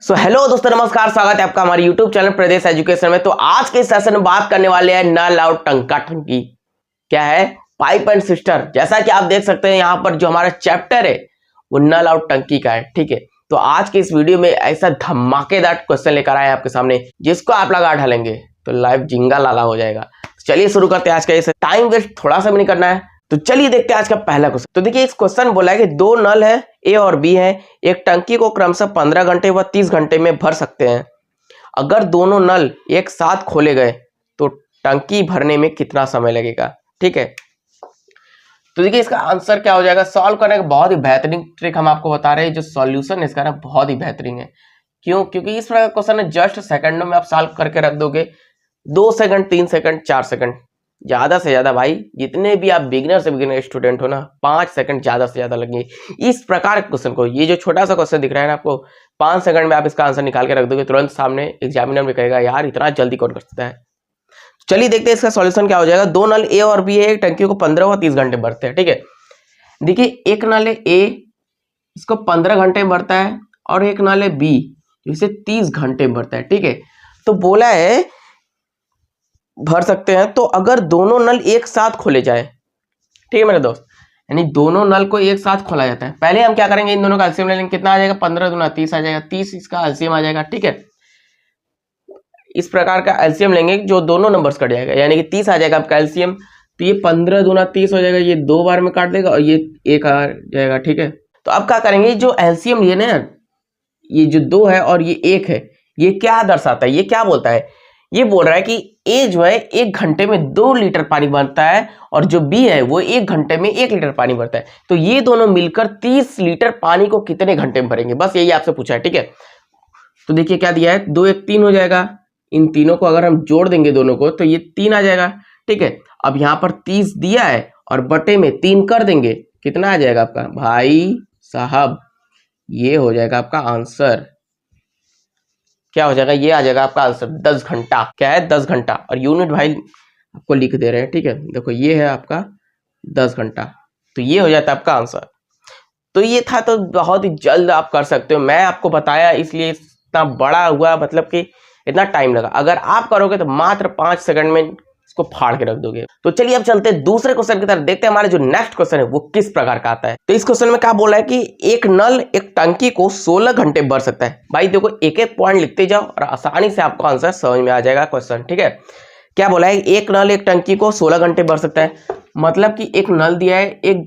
Hello दोस्तों, नमस्कार। स्वागत है आपका हमारे यूट्यूब चैनल प्रदेश एजुकेशन में। तो आज के सेशन में बात करने वाले हैं नल और टंका टंकी। क्या है? Pipe and sister. जैसा कि आप देख सकते हैं यहाँ पर जो हमारा चैप्टर है वो नल और टंकी का है। ठीक है, तो आज के इस वीडियो में ऐसा धमाकेदार क्वेश्चन लेकर आए आपके सामने जिसको आप लगा ढालेंगे तो लाइव जिंगा लाला हो जाएगा। चलिए शुरू करते हैं आज का। इसे टाइम वेस्ट थोड़ा सा भी नहीं करना है, तो चलिए देखते हैं आज का पहला क्वेश्चन। तो देखिए, इस क्वेश्चन बोला है कि दो नल है ए और बी है, एक टंकी को क्रमशः 15 घंटे व 30 घंटे में भर सकते हैं। अगर दोनों नल एक साथ खोले गए तो टंकी भरने में कितना समय लगेगा? ठीक है, तो देखिए इसका आंसर क्या हो जाएगा। सॉल्व करने का बहुत ही बेहतरीन ट्रिक हम आपको बता रहे हैं। जो सॉल्यूशन है इसका ना बहुत ही बेहतरीन है। क्यों? क्योंकि इस प्रकार का क्वेश्चन है जस्ट सेकंडों में आप सॉल्व करके रख दोगे। 2 सेकंड, 3 सेकंड, 4 सेकंड, ज्यादा से ज्यादा भाई जितने भी आप बिगिनर से बिगिनर स्टूडेंट हो ना, 5 सेकंड ज्यादा से ज्यादा लगेंगे इस प्रकार के क्वेश्चन को। ये जो छोटा सा क्वेश्चन दिख रहा है ना आपको, 5 सेकंड में आप इसका आंसर निकाल के रख दोगे, तुरंत सामने एग्जामिनर में कहेगा यार इतना जल्दी कौन कर सकता है। चलिए देखते हैं इसका सॉल्यूशन क्या हो जाएगा। दो नल ए और बी है, एक टंकी को 15 व 30 घंटे भरते हैं। ठीक है, देखिए एक नल है ए, इसको 15 घंटे में भरता है, और एक नल है बी इसे 30 घंटे में भरता है। ठीक है, तो बोला है भर सकते हैं। तो अगर दोनों नल एक साथ खोले जाए, ठीक है मेरे दोस्त, यानी दोनों नल को एक साथ खोला जाता है। पहले हम क्या करेंगे, इन दोनों का एलसीएम ले लेंगे। कितना आ जाएगा? 15 दूना 30 आ जाएगा, 30 इसका एलसीएम आ जाएगा। ठीक है, इस प्रकार का एलसीएम लेंगे जो दोनों नंबर्स कट जाएगा, यानी कि 30 आ जाएगा आपका एलसीएम। तो ये 15 दूना 30 हो जाएगा, ये 2 बार में काट देगा और ये 1 आ जाएगा। ठीक है, तो अब क्या करेंगे, जो एलसीएम लिए ना, ये जो 2 है और ये 1 है, ये क्या दर्शाता है, ये क्या बोलता है? ये बोल रहा है कि ए जो है 1 घंटे में 2 लीटर पानी भरता है, और जो बी है वो 1 घंटे में 1 लीटर पानी भरता है। तो ये दोनों मिलकर 30 लीटर पानी को कितने घंटे में भरेंगे, बस यही आपसे पूछा है। ठीक है, तो देखिए क्या दिया है, 2 1 3 हो जाएगा। इन तीनों को अगर हम जोड़ देंगे दोनों को तो ये 3 आ जाएगा। ठीक है, अब यहाँ पर 30 दिया है और बटे में 3 कर देंगे, कितना आ जाएगा आपका भाई साहब? ये हो जाएगा आपका आंसर। क्या हो जाएगा? ये आ जाएगा आपका आंसर 10 घंटा। क्या है? 10 घंटा। और यूनिट भाई आपको लिख दे रहे हैं। ठीक है, देखो ये है आपका 10 घंटा, तो ये हो जाता है आपका आंसर। तो ये था, तो बहुत ही जल्द आप कर सकते हो। मैं आपको बताया इसलिए इतना बड़ा हुआ, मतलब कि इतना टाइम लगा। अगर आप करोगे तो मात्र 5 सेकंड में इसको फाड़ के रख दोगे। तो चलिए अब चलते हैं दूसरे क्वेश्चन की तरफ, देखते हैं हमारे जो नेक्स्ट क्वेश्चन है वो किस प्रकार का आता है। तो इस क्वेश्चन में क्या बोल रहा है कि एक नल एक टंकी को 16 घंटे भर सकता है। भाई देखो, एक एक पॉइंट लिखते जाओ और आसानी से आपको आंसर समझ में आ जाएगा क्वेश्चन। ठीक है, क्या बोला है, एक नल एक टंकी को 16 घंटे भर सकता है। मतलब कि एक नल दिया है, एक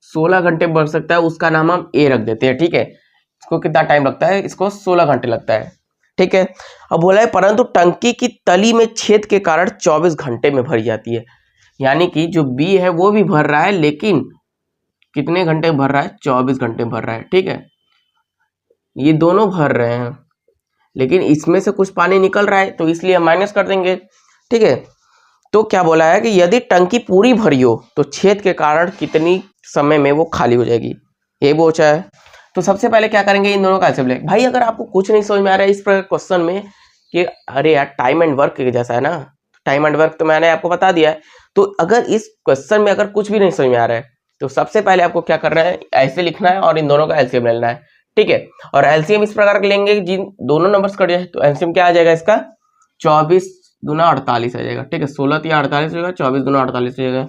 16 घंटे भर सकता है, उसका नाम हम ए रख देते हैं। ठीक है, इसको कितना टाइम लगता है? इसको 16 घंटे लगता है। ठीक है, अब बोला है परंतु टंकी की तली में छेद के कारण 24 घंटे में भरी जाती है। यानी कि जो बी है वो भी भर रहा है, लेकिन कितने घंटे में भर रहा है? 24 घंटे में भर रहा है। ठीक है, ये दोनों भर रहे हैं, लेकिन इसमें से कुछ पानी निकल रहा है, तो इसलिए हम माइनस कर देंगे। ठीक है, तो क्या बोला है कि यदि टंकी पूरी भरी हो तो छेद के कारण कितनी समय में वो खाली हो जाएगी, ये पूछा है। तो सबसे पहले क्या करेंगे, इन दोनों का एलसीएम लेंगे। भाई अगर आपको कुछ नहीं समझ में आ रहा है इस क्वेश्चन में कि अरे यार टाइम एंड वर्क के जैसा है ना, टाइम एंड वर्क तो मैंने आपको बता दिया है। तो अगर इस क्वेश्चन में अगर कुछ भी नहीं समझ में आ रहा है तो सबसे पहले आपको क्या करना है, ऐसे लिखना है और इन दोनों का एलसीएम लेना है। ठीक है, और एलसीएम इस प्रकार के लेंगे जिन दोनों नंबर्स कट जाए, तो एलसीएम क्या आ जाएगा इसका? 24 दूना 48 आ जाएगा। ठीक है, 16 या 48 हो जाएगा, 24 दूना 48 हो जाएगा।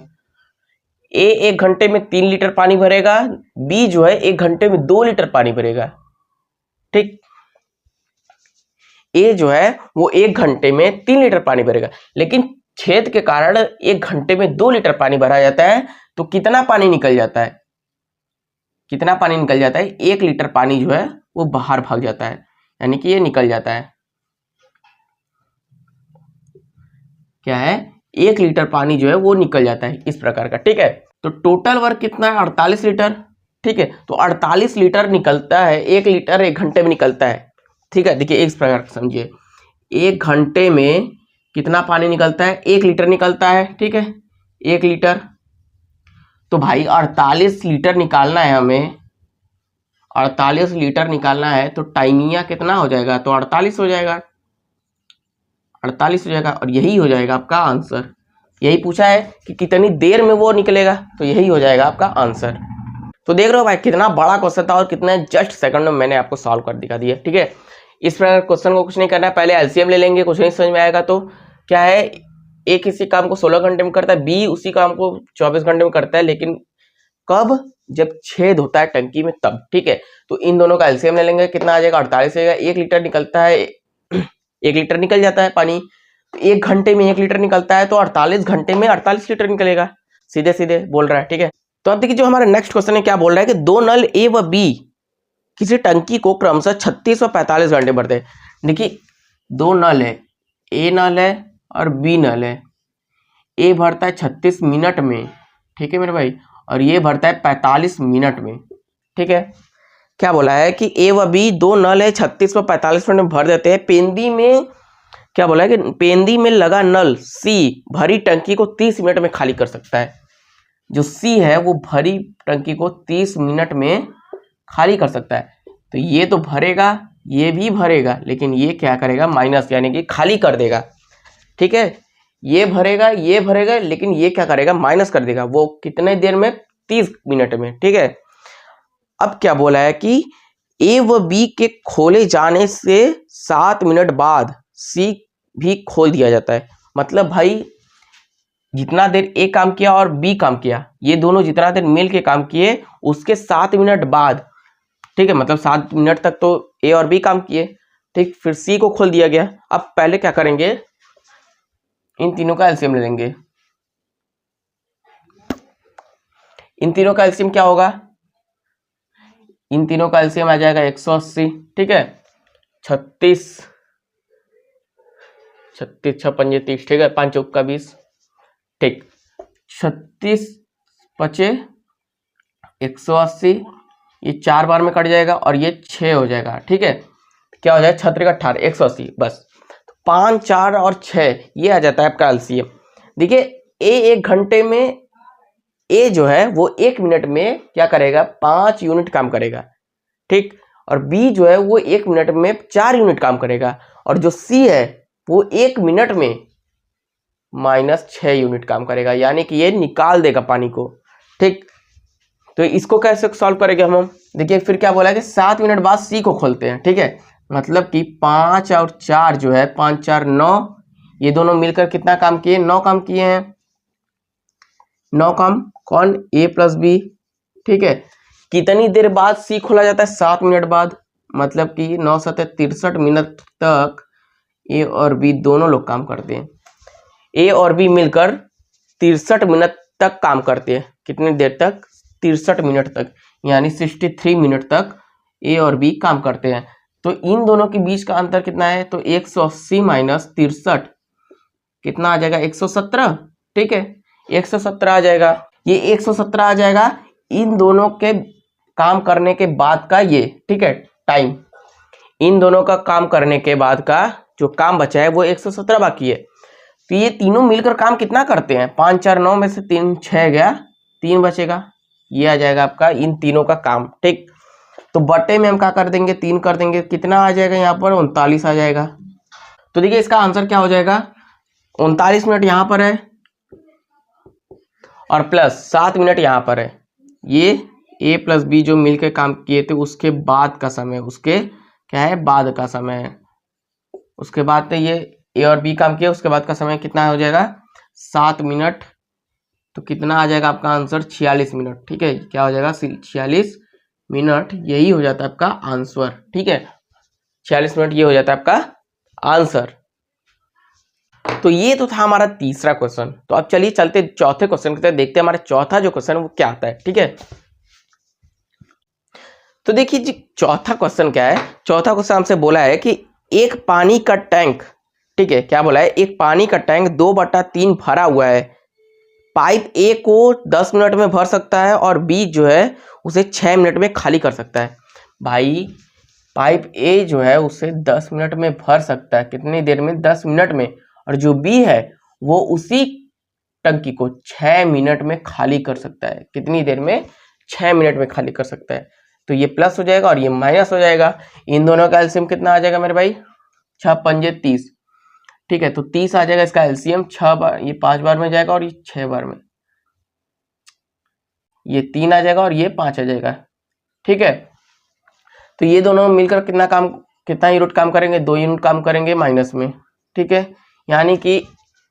ए 1 घंटे में 3 लीटर पानी भरेगा, बी जो है 1 घंटे में 2 लीटर पानी भरेगा। ठीक, ए जो है वो 1 घंटे में 3 लीटर पानी भरेगा, लेकिन छेद के कारण 1 घंटे में 2 लीटर पानी भरा जाता है। तो कितना पानी निकल जाता है? कितना पानी निकल जाता है? 1 लीटर पानी जो है वो बाहर भाग जाता है, यानी कि ये निकल जाता है। क्या है? 1 लीटर पानी जो है वो निकल जाता है इस प्रकार का। ठीक है, तो टोटल वर्क कितना है? 48 लीटर। ठीक है, तो 48 लीटर निकलता है, 1 लीटर 1 घंटे में निकलता है। ठीक है, देखिए इस प्रकार समझिए, 1 घंटे में कितना पानी निकलता है? 1 लीटर निकलता है। ठीक है, 1 लीटर। तो भाई 48 लीटर निकालना है हमें, 48 लीटर निकालना है, तो टाइमिया कितना हो जाएगा? तो 48 हो जाएगा, 48 हो जाएगा, और यही हो जाएगा आपका आंसर। यही पूछा है कि कितनी देर में वो निकलेगा, तो यही हो जाएगा आपका आंसर। तो देख रहे हो भाई कितना बड़ा क्वेश्चन था और कितने जस्ट सेकंड में मैंने आपको सॉल्व कर दिखा दिया। ठीक है, इस प्रकार क्वेश्चन को कुछ नहीं करना है, पहले एलसीएम ले लेंगे, कुछ नहीं समझ में आएगा तो क्या है, ए किसी काम को 16 घंटे में करता है, बी उसी काम को 24 घंटे में करता है, लेकिन कब, जब छेद होता है टंकी में तब। ठीक है, तो इन दोनों का एलसीएम ले लेंगे, कितना आ जाएगा 48 आएगा। 1 लीटर निकलता है, 1 लीटर निकल जाता है पानी, तो 1 घंटे में 1 लीटर निकलता है, तो 48 घंटे में 48 लीटर निकलेगा, सीधे सीधे बोल रहा है। ठीक है, तो अब देखिए जो हमारा नेक्स्ट क्वेश्चन है क्या बोल रहा है कि दो नल ए व बी किसी टंकी को क्रमशः 36 व 45 घंटे भरते हैं। देखिए दो नल है, ए नल है और बी नल है, ए भरता है 36 मिनट में, ठीक है मेरे भाई, और ये भरता है 45 मिनट में। ठीक है, क्या बोला है कि ए व बी दो नल है, 36 व 45 मिनट में भर देते हैं। पेंदी में क्या बोला है कि पेंदी में लगा नल सी भरी टंकी को 30 मिनट में खाली कर सकता है। जो सी है वो भरी टंकी को 30 मिनट में खाली कर सकता है। तो ये तो भरेगा, ये भी भरेगा, लेकिन ये क्या करेगा, माइनस, यानी कि खाली कर देगा। ठीक है, ये भरेगा, लेकिन ये क्या करेगा, माइनस कर देगा। वो कितने देर में, 30 मिनट में। ठीक है, अब क्या बोला है कि ए व बी के खोले जाने से 7 मिनट बाद सी भी खोल दिया जाता है। मतलब भाई जितना देर ए काम किया और बी काम किया, ये दोनों जितना देर मिल के काम किए, उसके 7 मिनट बाद, ठीक है, मतलब 7 मिनट तक तो ए और बी काम किए, ठीक, फिर सी को खोल दिया गया। अब पहले क्या करेंगे, इन तीनों का एलसीएम ले लेंगे। इन तीनों का एलसीएम क्या होगा, इन तीनों का एलसीएम आ जाएगा 180। ठीक है, 36 6 पंजे 30, ठीक है, 5 चौक का 20, ठीक, 36 पचे 180, ये 4 बार में कट जाएगा और ये 6 हो जाएगा। ठीक है, क्या हो जाएगा, 36 का 18, 180, बस 5 4 और 6, ये आ जाता है आपका एलसीएम। देखिए ए 1 घंटे में, ए जो है वो 1 मिनट में क्या करेगा, 5 यूनिट काम करेगा। ठीक, और बी जो है वो 1 मिनट में 4 यूनिट काम करेगा, और जो सी है वो 1 मिनट में -6 यूनिट काम करेगा, यानी कि ये निकाल देगा पानी को। ठीक, तो इसको कैसे सॉल्व करेंगे हम, देखिए फिर क्या बोला है कि 7 मिनट बाद सी को खोलते हैं। ठीक है, मतलब कि 5 और 4 जो है, 5 4 9, ये दोनों मिलकर कितना काम किए, 9 काम किए हैं। 9 काम कौन, ए प्लस बी। ठीक है, कितनी देर बाद सी खोला जाता है, 7 मिनट बाद, मतलब कि 9 7 63 मिनट तक ए और बी दोनों लोग काम करते हैं। ए और बी मिलकर 63 मिनट तक काम करते हैं। कितनी देर तक, 63 मिनट तक, यानी 63 मिनट तक ए और बी काम करते हैं। तो इन दोनों के बीच का अंतर कितना है, तो 180 माइनस 63 कितना आ जाएगा, 117। ठीक है, 117 आ जाएगा, ये 117 आ जाएगा इन दोनों के काम करने के बाद का ये। ठीक है, टाइम, इन दोनों का काम करने के बाद का जो काम बचा है वो 117 बाकी है। तो ये तीनों मिलकर काम कितना करते हैं, 5 4 9 में से 3 6 गया, 3 बचेगा, ये आ जाएगा आपका इन तीनों का काम। ठीक, तो बटे में हम क्या कर देंगे, 3 कर देंगे, कितना आ जाएगा यहाँ पर, 39 आ जाएगा। तो देखिए इसका आंसर क्या हो जाएगा, 39 मिनट यहाँ पर है और प्लस 7 मिनट यहाँ पर है। ये ए प्लस बी जो मिलकर काम किए थे उसके बाद का समय, उसके क्या है, बाद का समय है। उसके बाद तो ये ए और बी काम किए, उसके बाद का समय कितना हो जाएगा, 7 मिनट। तो कितना आ जाएगा आपका आंसर, 46 मिनट। ठीक है, क्या हो जाएगा, 46 मिनट, यही हो जाता है आपका आंसर। ठीक है, 46 मिनट ये हो जाता है आपका आंसर। तो ये तो था हमारा तीसरा क्वेश्चन। तो अब चलिए चलते चौथे क्वेश्चन की तरफ, देखते हैं हमारा चौथा जो क्वेश्चन है वो क्या आता है। ठीक है, तो देखिए जी चौथा क्वेश्चन क्या है, चौथा क्वेश्चन हमसे बोला है कि एक पानी का टैंक, ठीक है, क्या बोला है, एक पानी का टैंक 2/3 भरा हुआ है, पाइप ए को 10 मिनट में भर सकता है और बी जो है उसे 6 मिनट में खाली कर सकता है। भाई पाइप ए जो है उसे 10 मिनट में भर सकता है, कितनी देर में, 10 मिनट में, और जो बी है वो उसी टंकी को 6 मिनट में खाली कर सकता है। कितनी देर में, 6 मिनट में खाली कर सकता है। तो ये प्लस हो जाएगा और ये माइनस हो जाएगा। इन दोनों का एलसीएम कितना आ जाएगा मेरे भाई, 6 पंजे 30। ठीक है, तो 30 आ जाएगा इसका एलसीएम, 6 बार, ये 5 बार में जाएगा और ये 6 बार में। ये 3 आ जाएगा और ये 5 आ जाएगा। ठीक है, तो ये दोनों मिलकर कितना यूनिट काम करेंगे, 2 यूनिट काम करेंगे माइनस में। ठीक है, यानी कि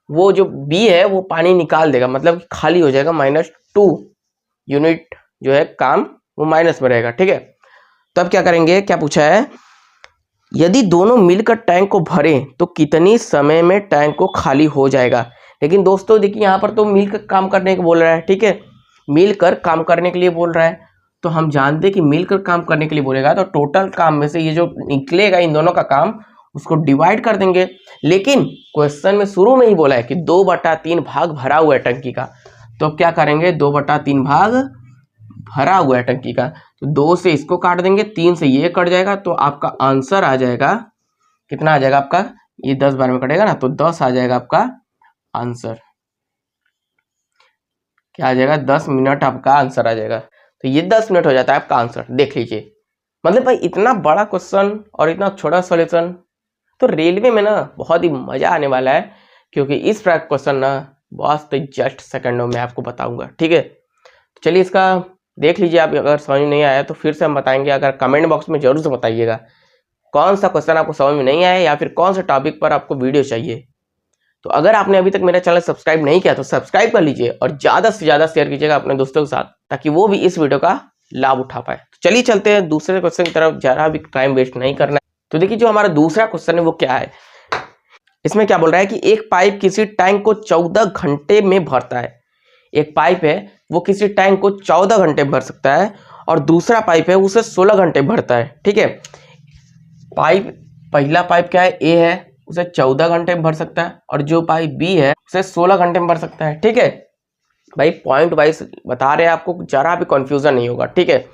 वो जो बी है वो पानी निकाल देगा, मतलब खाली हो जाएगा, -2 यूनिट जो है काम वो माइनस में रहेगा। ठीक है, तब क्या करेंगे, क्या पूछा है, यदि दोनों मिलकर टैंक को भरें तो कितनी समय में टैंक को खाली हो जाएगा। लेकिन दोस्तों देखिए यहाँ पर तो मिलकर काम करने को बोल रहा है। ठीक है, मिलकर काम करने के लिए बोल रहा है, तो हम जानते हैं कि मिलकर काम करने के लिए बोलेगा तो टोटल काम में से ये जो निकलेगा इन दोनों का काम उसको डिवाइड कर देंगे। लेकिन क्वेश्चन में शुरू में ही बोला है कि 2/3 भाग भरा हुआ है टंकी का, तो अब क्या करेंगे, 2/3 भाग भरा हुआ है टंकी का, तो 2 से इसको काट देंगे, 3 से ये कट जाएगा, तो आपका आंसर आ जाएगा, कितना आ जाएगा आपका, ये 10 बार में कटेगा ना, तो 10 आ जाएगा आपका आंसर। क्या आ जाएगा, 10 मिनट आपका आंसर आ जाएगा। तो ये 10 मिनट हो जाता है आपका आंसर, देख लीजिए। मतलब भाई इतना बड़ा क्वेश्चन और इतना छोटा सॉल्यूशन, तो रेलवे में ना बहुत ही मजा आने वाला है, क्योंकि इस क्वेश्चन ना बस तो जस्ट सेकंडों में आपको बताऊंगा। ठीक है, तो चलिए इसका देख लीजिए आप, अगर समझ में नहीं आया तो फिर से हम बताएंगे। अगर कमेंट बॉक्स में जरूर से बताइएगा कौन सा क्वेश्चन आपको समझ में नहीं आया या फिर कौन सा टॉपिक पर आपको वीडियो चाहिए। तो अगर आपने अभी तक मेरा चैनल सब्सक्राइब नहीं किया तो सब्सक्राइब कर लीजिए और ज़्यादा से ज़्यादा शेयर कीजिएगा अपने दोस्तों के साथ, ताकि वो भी इस वीडियो का लाभ उठा पाए। तो चलिए चलते हैं दूसरे क्वेश्चन की तरफ, ज़रा भी टाइम वेस्ट नहीं करना है। तो देखिए जो हमारा दूसरा क्वेश्चन है वो क्या है, इसमें क्या बोल रहा है कि एक पाइप किसी टैंक को 14 घंटे में भरता है। एक पाइप है वो किसी टैंक को 14 घंटे भर सकता है और दूसरा पाइप है उसे 16 घंटे भरता है। ठीक है, पाइप, पहला पाइप क्या है, ए है, उसे 14 घंटे में भर सकता है और जो पाइप बी है उसे 16 घंटे में भर सकता है। ठीक है भाई, पॉइंट वाइज बता रहे हैं आपको, जरा भी कंफ्यूजन नहीं होगा। ठीक है,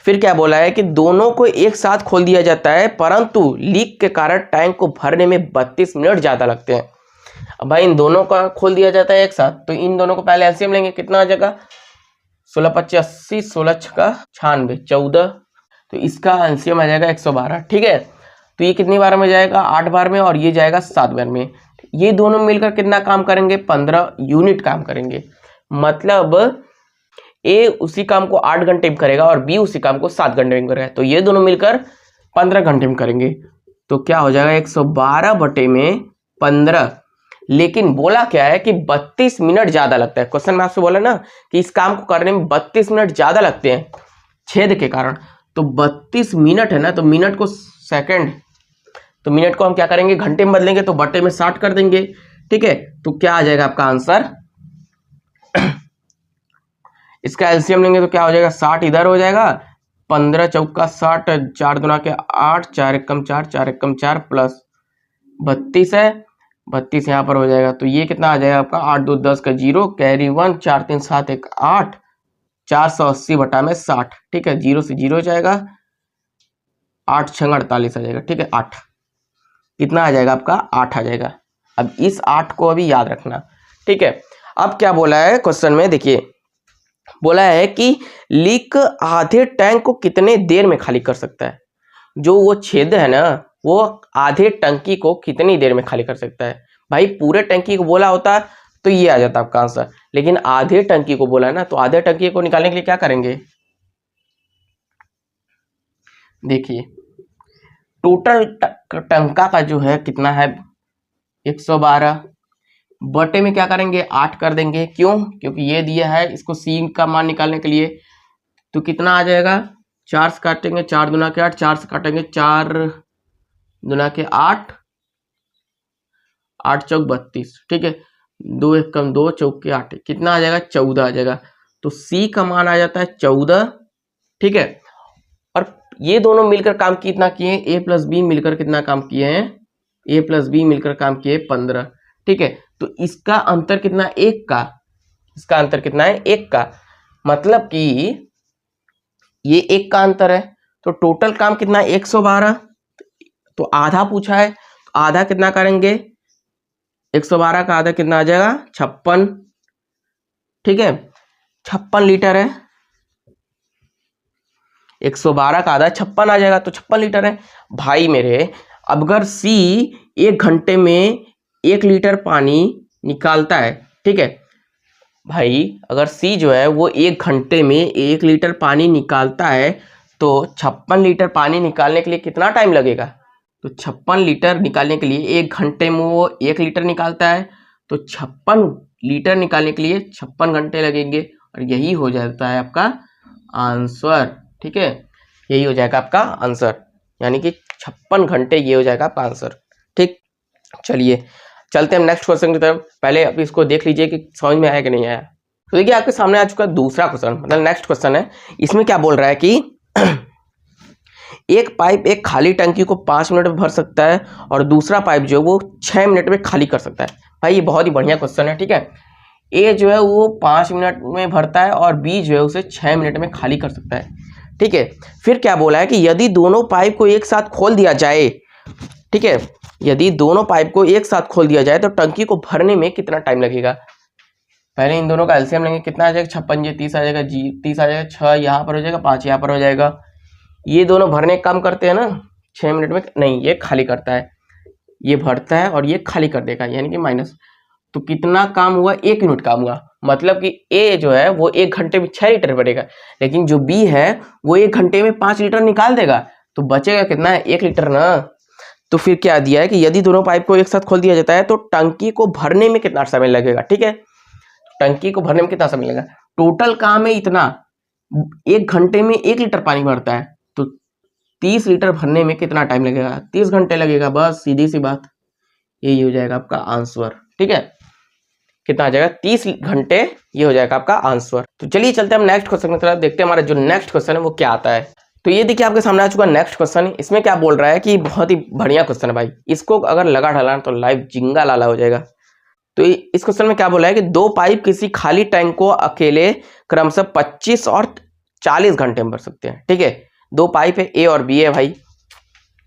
फिर क्या बोला है कि दोनों को एक साथ खोल दिया जाता है, परंतु लीक के कारण टैंक को भरने में 32 मिनट ज्यादा लगते हैं। अब भाई इन दोनों का खोल दिया जाता है एक साथ, तो इन दोनों को पहले एलसीएम लेंगे, कितना आ जाएगा, 16 × 5 = 80, 16 × 6 = 96, 14, तो इसका एलसीएम आ जाएगा 112। ठीक है, तो ये कितनी बार में जाएगा, 8 बार में, और ये जाएगा 7 बार में। ये दोनों मिलकर कितना काम करेंगे, 15 यूनिट काम करेंगे। मतलब ए उसी काम को 8 घंटे में करेगा और बी उसी काम को 7 घंटे में करेगा, तो ये दोनों मिलकर 15 घंटे में करेंगे। तो क्या हो जाएगा, 112/15। लेकिन बोला क्या है कि 32 मिनट ज्यादा लगता है। क्वेश्चन में आपसे बोला ना कि इस काम को करने में 32 मिनट ज्यादा लगते हैं छेद के कारण, तो 32 मिनट है ना, तो मिनट को सेकंड, तो मिनट को हम क्या करेंगे, घंटे में बदलेंगे, तो बटे में 60 कर देंगे। ठीक है, तो क्या आ जाएगा आपका आंसर, इसका एलसीएम लेंगे तो क्या हो जाएगा, 60 इधर हो जाएगा, 15 × 4 = 60, 4 × 2 = 8, 4 × 1 = 4, 4 × 1 = 4 प्लस 32 है, 32 यहाँ पर हो जाएगा, तो ये कितना आ जाएगा आपका, 8 2 10 का 0, कैरी 1, 4 3 7 1 8, 480/60। ठीक है, 0 से 0 हो जाएगा, 8 6 48 आ जाएगा। ठीक है, 8 कितना आ जाएगा आपका, 8 आ जाएगा। अब इस 8 को अभी याद रखना। ठीक है, अब क्या बोला है क्वेश्चन में, देखिए बोला है कि लीक आधे टैंक को कितने देर में खाली कर सकता है। जो वो छेद है ना, वो आधे टंकी को कितनी देर में खाली कर सकता है। भाई पूरे टंकी को बोला होता तो ये आ जाता आपका आंसर, लेकिन आधे टंकी को बोला है ना, तो आधे टंकी को निकालने के लिए क्या करेंगे, देखिए टोटल टंका का जो है कितना है, 112, बटे में क्या करेंगे, 8 कर देंगे। क्यों, क्योंकि ये दिया है, इसको सी का मान निकालने के लिए, तो कितना आ जाएगा, 4 से काटेंगे, 4 दूना के 8, 4 से काटेंगे, 4 दूना के 8, 8 चौक 32। ठीक है, 2 1 कम 2, चौक के 8, कितना आ जाएगा, 14 आ जाएगा। तो सी का मान आ जाता है 14। ठीक है, और ये दोनों मिलकर काम कितना किए, ए प्लस बी मिलकर कितना काम किए हैं, ए प्लस बी मिलकर काम किए 15। ठीक है, तो इसका अंतर कितना, 1 का, इसका अंतर कितना है, 1 का, मतलब कि ये 1 का अंतर है, तो टोटल काम कितना, 112, तो आधा पूछा है, तो आधा कितना करेंगे, 112 का आधा कितना आ जाएगा, 56। ठीक है, 56 लीटर है, 112 का आधा 56 आ जाएगा, तो 56 लीटर है। भाई मेरे, अब अगर सी 1 घंटे में 1 लीटर पानी निकालता है, ठीक है, भाई अगर सी जो है वो 1 घंटे में 1 लीटर पानी निकालता है तो 56 लीटर पानी निकालने के लिए कितना टाइम लगेगा? तो 56 लीटर निकालने के लिए 1 घंटे में वो 1 लीटर निकालता है, तो 56 लीटर निकालने के लिए 56 घंटे लगेंगे और यही हो जाता है आपका आंसर। ठीक है, यही हो जाएगा आपका आंसर, यानी कि 56 घंटे ये हो जाएगा आपका आंसर। ठीक, चलिए चलते हैं नेक्स्ट क्वेश्चन की तरफ। पहले आप इसको देख लीजिए कि समझ में आया कि नहीं आया। तो देखिए आपके सामने आ चुका दूसरा क्वेश्चन, मतलब नेक्स्ट क्वेश्चन है। इसमें क्या बोल रहा है कि एक पाइप एक खाली टंकी को 5 मिनट में भर सकता है और दूसरा पाइप जो है वो 6 मिनट में खाली कर सकता है। भाई ये बहुत ही बढ़िया क्वेश्चन है। ठीक है, ए जो है वो 5 मिनट में भरता है और बी जो है उसे 6 मिनट में खाली कर सकता है। ठीक है, फिर क्या बोला है कि यदि दोनों पाइप को एक साथ खोल दिया जाए, ठीक है, यदि दोनों पाइप को एक साथ खोल दिया जाए तो टंकी को भरने में कितना टाइम लगेगा? पहले इन दोनों का एलसीएम लेंगे, कितना आ जाएगा? 56 जी 30 आ जाएगा, जी 30 आ जाएगा, 6 यहाँ पर हो जाएगा, 5 यहाँ पर हो जाएगा। ये दोनों भरने का काम करते हैं ना 6 मिनट में, नहीं ये खाली करता है, ये भरता है और ये खाली कर देगा, यानी कि माइनस। तो कितना काम हुआ? 1 यूनिट काम हुआ। मतलब कि ए जो है वो 1 घंटे में 6 लीटर भरेगा, लेकिन जो बी है वो 1 घंटे में 5 लीटर निकाल देगा, तो बचेगा कितना है? 1 लीटर ना। तो फिर क्या दिया है कि यदि दोनों पाइप को एक साथ खोल दिया जाता है तो टंकी को भरने में कितना समय लगेगा? ठीक है, टंकी को भरने में कितना समय लगेगा? टोटल काम है इतना, 1 घंटे में 1 लीटर पानी भरता है, तो 30 लीटर भरने में कितना टाइम लगेगा? 30 घंटे लगेगा। बस सीधी सी बात, यही हो जाएगा आपका आंसर। ठीक है, कितना आ जाएगा? 30 घंटे, ये हो जाएगा आपका आंसर। तो चलिए चलते हैं हम नेक्स्ट क्वेश्चन की तरफ, देखते हैं हमारा जो नेक्स्ट क्वेश्चन है वो क्या आता है। तो ये देखिए आपके सामने आ चुका नेक्स्ट क्वेश्चन। इसमें क्या बोल रहा है कि बहुत ही बढ़िया क्वेश्चन है भाई, इसको अगर लगा ढाला तो लाइव जिंगा लाला हो जाएगा। तो इस क्वेश्चन में क्या बोला है कि दो पाइप किसी खाली टैंक को अकेले क्रमशः 25 और 40 घंटे में भर सकते हैं। ठीक है, दो पाइप है, ए और बी है। भाई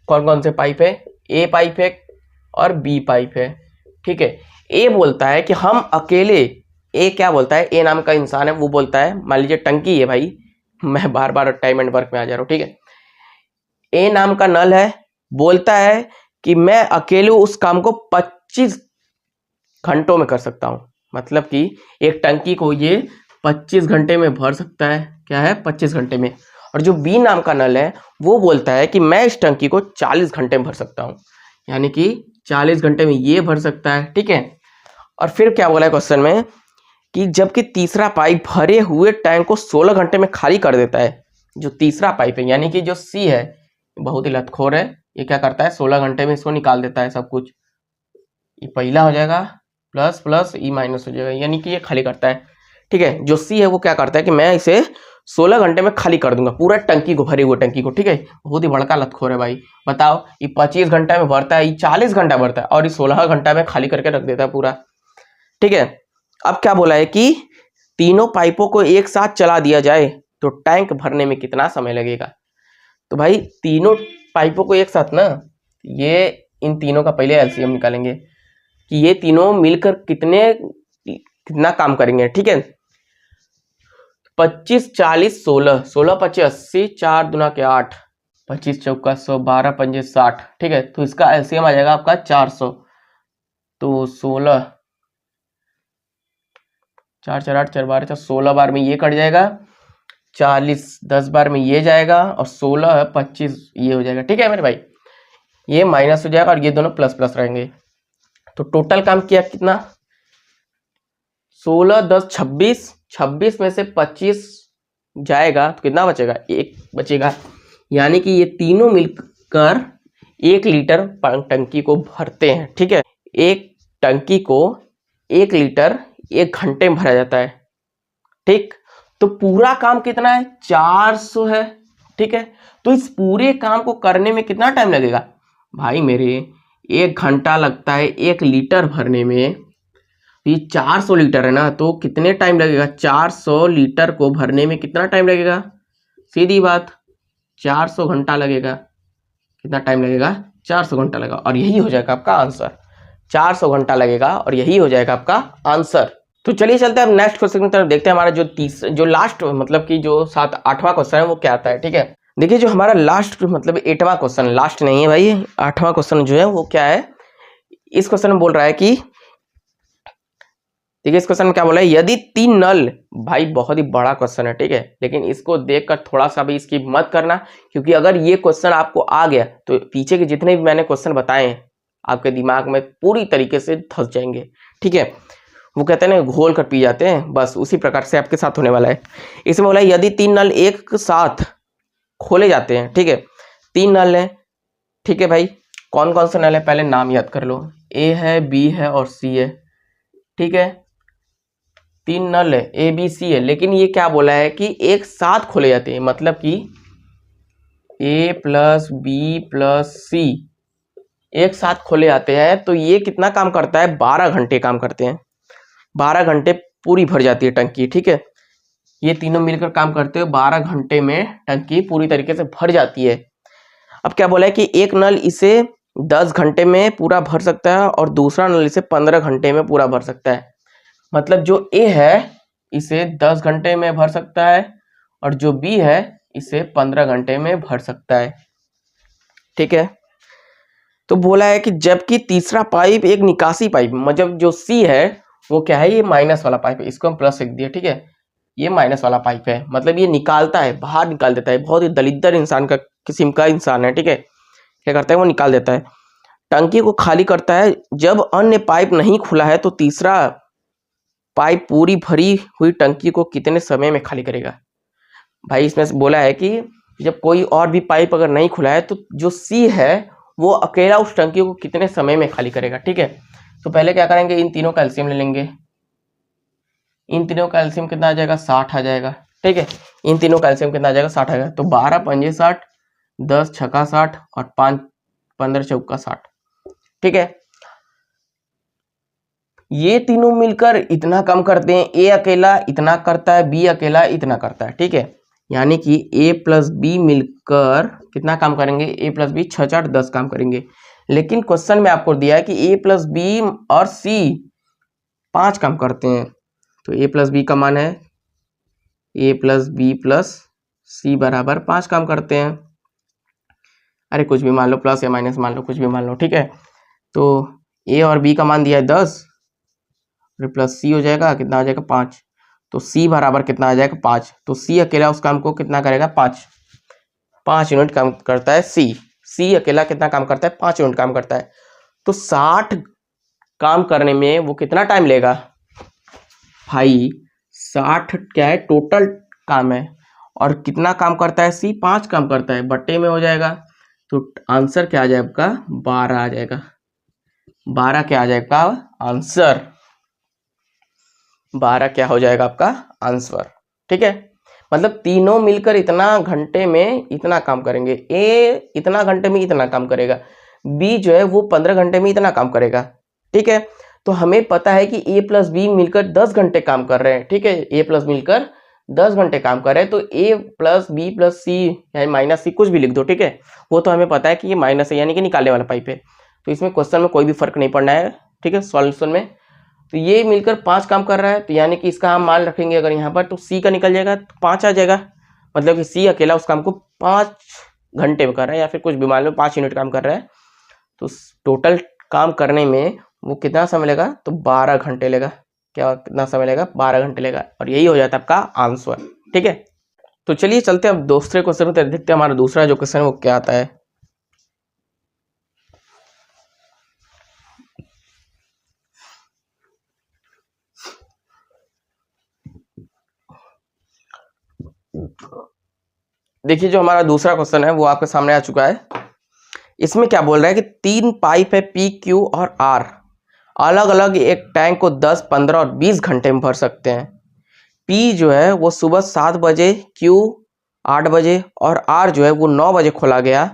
कौन कौन से पाइप है? ए पाइप है और बी पाइप है। ठीक है, ए बोलता है कि हम अकेले, ए क्या बोलता है? ए नाम का इंसान है, वो बोलता है, मान लीजिए टंकी है भाई, मैं बार बार टाइम एंड वर्क में आ जा रहा हूँ। ठीक है, ए नाम का नल है, बोलता है कि मैं अकेले उस काम को 25 घंटों में कर सकता हूं। मतलब कि एक टंकी को ये 25 घंटे में भर सकता है। क्या है? 25 घंटे में। और जो बी नाम का नल है वो बोलता है कि मैं इस टंकी को 40 घंटे में भर सकता हूं, यानी कि 40 घंटे में ये भर सकता है। ठीक है, और फिर क्या बोला है क्वेश्चन में कि जबकि तीसरा पाइप भरे हुए टैंक को 16 घंटे में खाली कर देता है। जो तीसरा पाइप है, यानी कि जो सी है, बहुत ही लतखोर है, ये क्या करता है? 16 घंटे में इसको निकाल देता है सब कुछ। ये पहला हो जाएगा, प्लस प्लस ई माइनस हो जाएगा, यानी कि ये खाली करता है। ठीक है, जो सी है वो क्या करता है कि मैं इसे 16 घंटे में खाली कर दूंगा, पूरा टंकी को, भरी हुई टंकी को। ठीक है, बहुत ही बड़का लतखोर है भाई। बताओ, ये 25 घंटा में भरता है, ये 40 घंटा भरता है और ये 16 घंटा में खाली करके रख देता है पूरा। ठीक है, अब क्या बोला है कि तीनों पाइपों को एक साथ चला दिया जाए तो टैंक भरने में कितना समय लगेगा? तो भाई तीनों पाइपों को एक साथ ना, ये इन तीनों का पहले एलसीएम निकालेंगे कि ये तीनों मिलकर कितना काम करेंगे। ठीक है, 25 40 16, 16 25 80, 4 दूना के 8, 25 चौका 100, 12 पंजे 60। ठीक है, तो इसका एलसीएम आ जाएगा आपका 400। तो 16, 4 4 8 4 12 16 बार में ये कट जाएगा, 40 10 बार में ये जाएगा और 16 25 ये हो जाएगा। ठीक है मेरे भाई, ये माइनस हो जाएगा और ये दोनों प्लस प्लस रहेंगे। तो टोटल काम किया कितना? 16 10 26, 26 में से 25 जाएगा तो कितना बचेगा? 1 बचेगा, यानी कि ये तीनों मिलकर 1 लीटर टंकी को भरते हैं। ठीक है, एक टंकी को 1 लीटर 1 घंटे में भरा जाता है। ठीक, तो पूरा काम कितना है? 400 है। ठीक है, तो इस पूरे काम को करने में कितना टाइम लगेगा? भाई मेरे 1 घंटा लगता है 1 लीटर भरने में, ये 400 लीटर है ना, तो कितने टाइम लगेगा? 400 लीटर को भरने में कितना टाइम लगेगा? सीधी बात, 400 घंटा लगेगा। कितना टाइम लगेगा? 400 घंटा लगेगा और यही हो जाएगा आपका आंसर। 400 घंटा लगेगा और यही हो जाएगा आपका आंसर। तो चलिए चलते हैं अब नेक्स्ट क्वेश्चन की तरफ, देखते हैं हमारा जो लास्ट, मतलब कि जो 8वां क्वेश्चन है वो क्या आता है। ठीक है, देखिए जो हमारा लास्ट, मतलब 8वां क्वेश्चन, लास्ट नहीं है भाई, 8वां क्वेश्चन जो है वो क्या है? इस क्वेश्चन में बोल रहा है कि ठीक है, इस क्वेश्चन में क्या बोला है, यदि 3 नल, भाई बहुत ही बड़ा क्वेश्चन है, ठीक है, लेकिन इसको देखकर थोड़ा सा भी इसकी मत करना, क्योंकि अगर ये क्वेश्चन आपको आ गया तो पीछे के जितने भी मैंने क्वेश्चन बताए हैं आपके दिमाग में पूरी तरीके से धंस जाएंगे। ठीक है, वो कहते हैं ना घोल कर पी जाते हैं, बस उसी प्रकार से आपके साथ होने वाला है। इसमें बोला यदि 3 नल एक साथ खोले जाते हैं, ठीक है, 3 नल है, ठीक है भाई, कौन कौन से नल है पहले नाम याद कर लो, ए है, बी है और सी है। ठीक है, 3 नल है, ए बी सी है, लेकिन ये क्या बोला है कि एक साथ खोले जाते हैं, मतलब कि ए प्लस बी प्लस सी एक साथ खोले जाते हैं, तो ये कितना काम करता है, 12 घंटे काम करते हैं, 12 घंटे पूरी भर जाती है टंकी। ठीक है, ये तीनों मिलकर काम करते हैं, 12 घंटे में टंकी पूरी तरीके से भर जाती है। अब क्या बोला है कि एक नल इसे 10 घंटे में पूरा भर सकता है और दूसरा नल इसे 15 घंटे में पूरा भर सकता है। मतलब जो ए है इसे 10 घंटे में भर सकता है और जो बी है इसे 15 घंटे में भर सकता है। ठीक है, तो बोला है कि जबकि तीसरा पाइप एक निकासी पाइप, मतलब जो सी है वो क्या है, ये माइनस वाला पाइप है, इसको हम प्लस लिख दिया। ठीक है, ये माइनस वाला पाइप है, मतलब ये निकालता है, बाहर निकाल देता है, बहुत ही दलिद्र इंसान का किस्म का इंसान है। ठीक है, क्या करता है, वो निकाल देता है, टंकी को खाली करता है। जब अन्य पाइप नहीं खुला है तो तीसरा पाइप पूरी भरी हुई टंकी को कितने समय में खाली करेगा। भाई इसमें से बोला है कि जब कोई और भी पाइप अगर नहीं खुला है तो जो सी है वो अकेला उस टंकी को कितने समय में खाली करेगा। ठीक है, तो पहले क्या करेंगे, इन तीनों का एलसीएम ले लेंगे, इन तीनों का एलसीएम कितना आ जाएगा, 60 आ जाएगा। ठीक है, इन तीनों का एलसीएम कितना आ जाएगा, 60 आएगा, तो 12 पंजे 60, 10 छक्का 60 और 5 15 चौका 60। ठीक है, ये तीनों मिलकर इतना काम करते हैं, ए अकेला इतना करता है, बी अकेला इतना करता है। ठीक है, यानी कि ए प्लस बी मिलकर कितना काम करेंगे, ए प्लस बी 6 4 10 काम करेंगे। लेकिन क्वेश्चन में आपको दिया है कि ए प्लस बी और सी 5 काम करते हैं, तो ए प्लस बी का मान है ए प्लस बी प्लस सी बराबर 5 काम करते हैं। अरे कुछ भी मान लो, प्लस या माइनस मान लो, कुछ भी मान लो। ठीक है, तो ए और बी का मान दिया है 10 प्लस सी हो जाएगा, कितना आ जाएगा 5, तो सी बराबर कितना आ जाएगा 5, तो सी अकेला उस काम को कितना करेगा 5 यूनिट काम करता है। सी अकेला कितना काम करता है, 5 यूनिट काम करता है। तो 60 काम करने में वो कितना टाइम लेगा भाई, 60 क्या है टोटल काम है, और कितना काम करता है सी, 5 काम करता है, बट्टे में हो जाएगा, तो आंसर क्या आ जाएगा आपका 12 आ जाएगा। 12 क्या आ जाएगा आंसर, 12 क्या हो जाएगा आपका आंसर। ठीक है, मतलब तीनों मिलकर इतना घंटे में इतना काम करेंगे, ए इतना घंटे में इतना काम करेगा, बी जो है वो 15 घंटे में इतना काम करेगा। ठीक है, तो हमें पता है कि ए प्लस बी मिलकर 10 घंटे काम कर रहे हैं। ठीक है, ए प्लस मिलकर 10 घंटे काम कर रहे हैं, तो ए प्लस बी प्लस सी या माइनस सी कुछ भी लिख दो। ठीक है, वो तो हमें पता है कि ये माइनस है, यानी कि निकालने वाला पाइप है, तो इसमें क्वेश्चन में कोई भी फर्क नहीं पड़ना है। ठीक है, सॉल्यूशन में तो ये मिलकर 5 काम कर रहा है, तो यानी कि इसका हम मान रखेंगे अगर यहाँ पर, तो सी का निकल जाएगा तो 5 आ जाएगा, मतलब कि सी अकेला उस काम को 5 घंटे में कर रहा है, या फिर कुछ भी मान लो 5 यूनिट काम कर रहा है, तो टोटल काम करने में वो कितना समय लेगा, तो 12 घंटे लेगा। क्या कितना समय लेगा, 12 घंटे लेगा, और यही हो जाता है आपका आंसर। ठीक है, तो चलिए चलते हैं अब दूसरे क्वेश्चन को देखते हैं, हमारा दूसरा जो क्वेश्चन है वो क्या आता है। देखिए जो हमारा दूसरा क्वेश्चन है वो आपके सामने आ चुका है। इसमें क्या बोल रहा है कि 3 पाइप है पी क्यू और आर, अलग अलग एक टैंक को 10 15 और 20 घंटे में भर सकते हैं। पी जो है वो सुबह 7 बजे, क्यू 8 बजे और आर जो है वो 9 बजे खोला गया,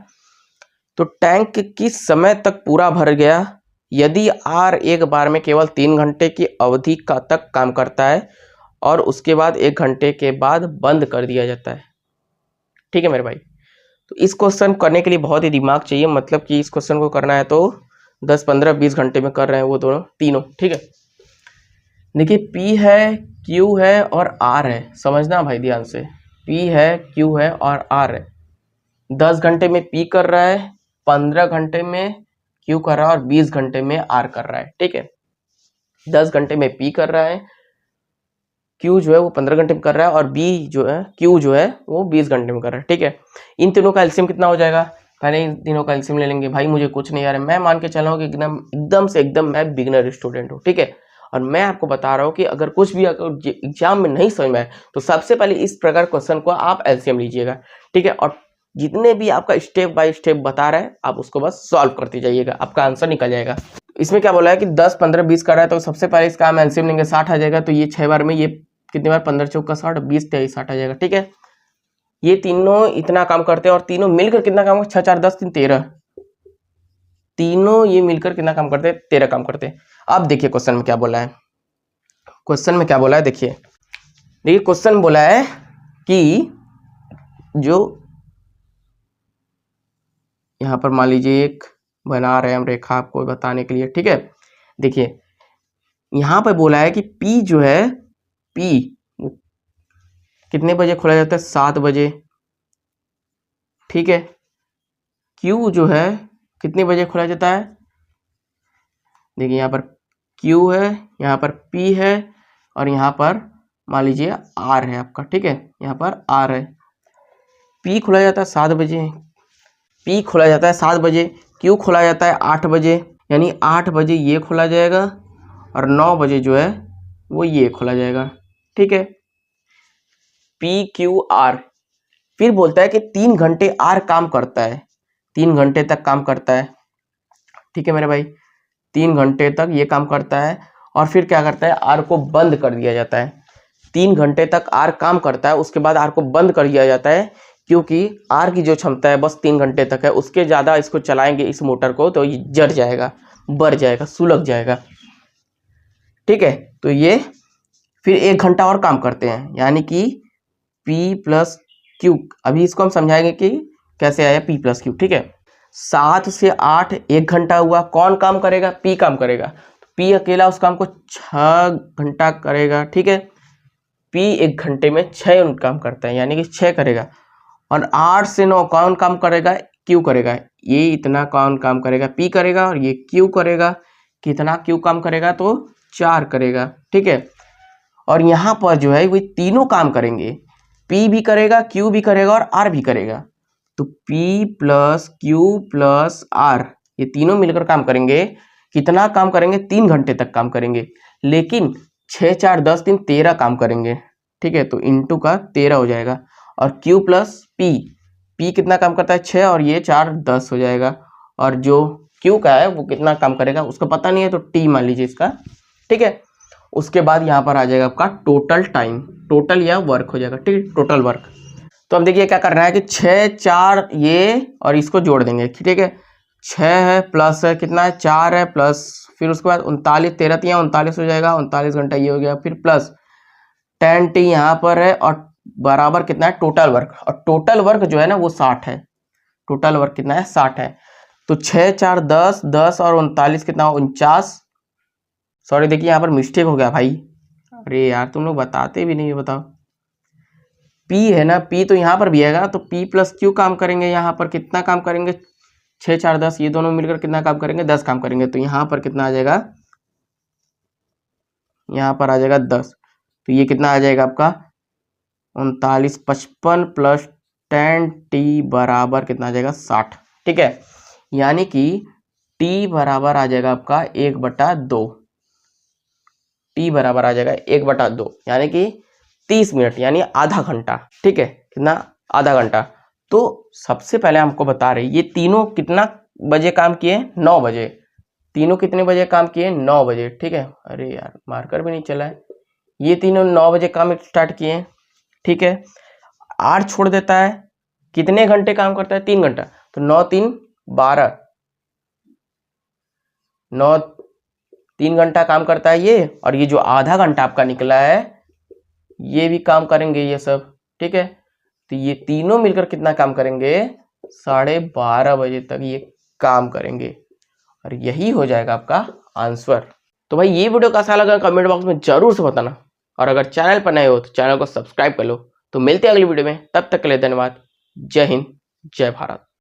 तो टैंक किस समय तक पूरा भर गया यदि आर एक बार में केवल 3 घंटे की अवधि का तक काम करता है और उसके बाद 1 घंटे के बाद बंद कर दिया जाता है। ठीक है मेरे भाई, तो इस क्वेश्चन करने के लिए बहुत ही दिमाग चाहिए, मतलब कि इस क्वेश्चन को करना है तो 10 15 20 घंटे में कर रहे हैं वो दोनों तीनों। ठीक है, देखिए पी है, क्यू है और आर है, समझना भाई ध्यान से, पी है, क्यू है और आर है। 10 घंटे में पी कर रहा है, 15 घंटे में क्यू कर रहा है और 20 घंटे में आर कर रहा है। ठीक है, 10 घंटे में पी कर रहा है, क्यू जो है वो 15 घंटे में कर रहा है, और बी जो है क्यू जो है वो 20 घंटे में कर रहा है। ठीक है, इन तीनों का एलसीएम कितना हो जाएगा? पहले इन तीनों का एलसीएम ले लेंगे। भाई मुझे कुछ नहीं आ रहा है, मैं मान के चला हूँ कि एकदम मैं बिगिनर स्टूडेंट हूँ। ठीक है, और मैं आपको बता रहा हूँ कि अगर कुछ भी अगर एग्जाम में नहीं समझ में आए तो सबसे पहले इस प्रकार क्वेश्चन को आप एलसीएम लीजिएगा। ठीक है, और जितने भी आपका स्टेप बाय स्टेप बता रहा है आप उसको बस सॉल्व करते जाइएगा, आपका आंसर निकल जाएगा। इसमें क्या बोला है कि 10 15 20 कर रहा है, तो सबसे पहले इसका हम एलसीएम लेंगे, 60 आ जाएगा। तो ये 6 बार में ये कितनी बार, 15 चौका 60, 20 23 60 आ जाएगा। ठीक है, ये तीनों इतना काम करते हैं और तीनों मिलकर कितना काम करते हैं? 6 4 10 3 13, तीनों ये मिलकर कितना काम करते हैं? 13 काम करते हैं। अब देखिए क्वेश्चन में क्या बोला है, क्वेश्चन में क्या बोला है, देखिए क्वेश्चन बोला है कि जो यहां पर मान लीजिए एक बना रहे हैं हम रेखा आपको बताने के लिए। ठीक है, देखिए यहां पर बोला है कि P जो है, P कितने बजे खोला जाता है? 7 बजे। ठीक है, Q जो है कितने बजे खोला जाता है? देखिए यहाँ पर Q है, यहाँ पर P है, और यहाँ पर मान लीजिए R है आपका। ठीक है, यहाँ पर R है। P खोला जाता है 7 बजे, P खोला जाता है 7 बजे, Q खोला जाता है 8 बजे, यानी 8 बजे ये खोला जाएगा और 9 बजे जो है वो ये खोला जाएगा। ठीक है, PQR। फिर बोलता है कि 3 घंटे R काम करता है, 3 घंटे तक काम करता है। ठीक है मेरे भाई, 3 घंटे तक ये काम करता है, और फिर क्या करता है? R को बंद कर दिया जाता है। 3 घंटे तक R काम करता है, उसके बाद R को बंद कर दिया जाता है, क्योंकि R की जो क्षमता है बस 3 घंटे तक है, उसके ज़्यादा इसको चलाएंगे इस मोटर को तो ये जड़ जाएगा, बढ़ जाएगा, सुलग जाएगा। ठीक है, तो ये फिर 1 घंटा और काम करते हैं, यानी कि P प्लस Q। अभी इसको हम समझाएंगे कि कैसे आया P प्लस Q। ठीक है, 7 से 8 1 घंटा हुआ, कौन काम करेगा? P काम करेगा। तो P अकेला उस काम को 6 घंटा करेगा। ठीक है, P 1 घंटे में 6 काम करता है, यानी कि 6 करेगा। और 8 से 9 कौन काम करेगा? Q करेगा। ये इतना कौन काम करेगा? P करेगा, और ये Q करेगा। कितना Q काम करेगा? तो 4 करेगा। ठीक है, और यहाँ पर जो है वो तीनों काम करेंगे, P भी करेगा, Q भी करेगा और R भी करेगा। तो P plus Q plus R ये तीनों मिलकर काम करेंगे। कितना काम करेंगे? 3 घंटे तक काम करेंगे, लेकिन 6 4 10 3 13 काम करेंगे। ठीक है, तो इंटू का 13 हो जाएगा। और Q प्लस P कितना काम करता है? 6, और ये 4 10 हो जाएगा। और जो Q का है वो कितना काम करेगा उसका पता नहीं है, तो T मान लीजिए इसका। ठीक है, उसके बाद यहाँ पर आ जाएगा आपका टोटल टाइम, टोटल या वर्क हो जाएगा। ठीक है, टोटल वर्क। तो अब देखिए क्या करना है कि 6 4 ये और इसको जोड़ देंगे। ठीक है, 6 है प्लस है कितना है? 4 है प्लस, फिर उसके बाद 39 13 3 39 हो जाएगा, 39 घंटा ये हो गया, फिर प्लस 10 T यहाँ पर है, और बराबर कितना है? Total work. और टोटल वर्क जो है ना वो 60 है। टोटल वर्क कितना है? 60 है। तो 6 4 10 10 और 39 कितना? 49। सॉरी, देखिए यहाँ पर मिस्टेक हो गया भाई। अरे यार तुम लोग बताते भी नहीं है, बताओ। P है ना, P तो यहाँ पर भी आएगा, तो P प्लस Q काम करेंगे। यहाँ पर कितना काम करेंगे? 6 4 10 ये दोनों मिलकर कितना काम करेंगे? 10 काम करेंगे। तो यहाँ पर कितना आ जाएगा? यहाँ पर आ जाएगा 10। तो ये कितना आ जाएगा आपका? 39 55 प्लस 10 T बराबर कितना आ जाएगा? 60। ठीक है, यानी कि T बराबर आ जाएगा आपका 1/2। T बराबर आ जाएगा 1/2, यानी कि 30 मिनट, यानी आधा घंटा। ठीक है, कितना? आधा घंटा। तो सबसे पहले हमको बता रहे ये तीनों कितना बजे काम किए? 9 बजे। तीनों कितने बजे काम किए? 9 बजे। ठीक है, अरे यार मार्कर भी नहीं चला है। ये तीनों 9 बजे काम स्टार्ट किए। ठीक है, R छोड़ देता है, कितने घंटे काम करता है? 3 घंटा। तो 9 3 12, 9 3 घंटा काम करता है ये, और ये जो आधा घंटा आपका निकला है ये भी काम करेंगे ये सब। ठीक है, तो ये तीनों मिलकर कितना काम करेंगे? 12:30 बजे तक ये काम करेंगे, और यही हो जाएगा आपका आंसर। तो भाई ये वीडियो कैसा लगा कमेंट बॉक्स में जरूर से बताना, और अगर चैनल पर नए हो तो चैनल को सब्सक्राइब कर लो। तो मिलते हैं अगली वीडियो में, तब तक के लिए धन्यवाद। जय हिंद, जय भारत।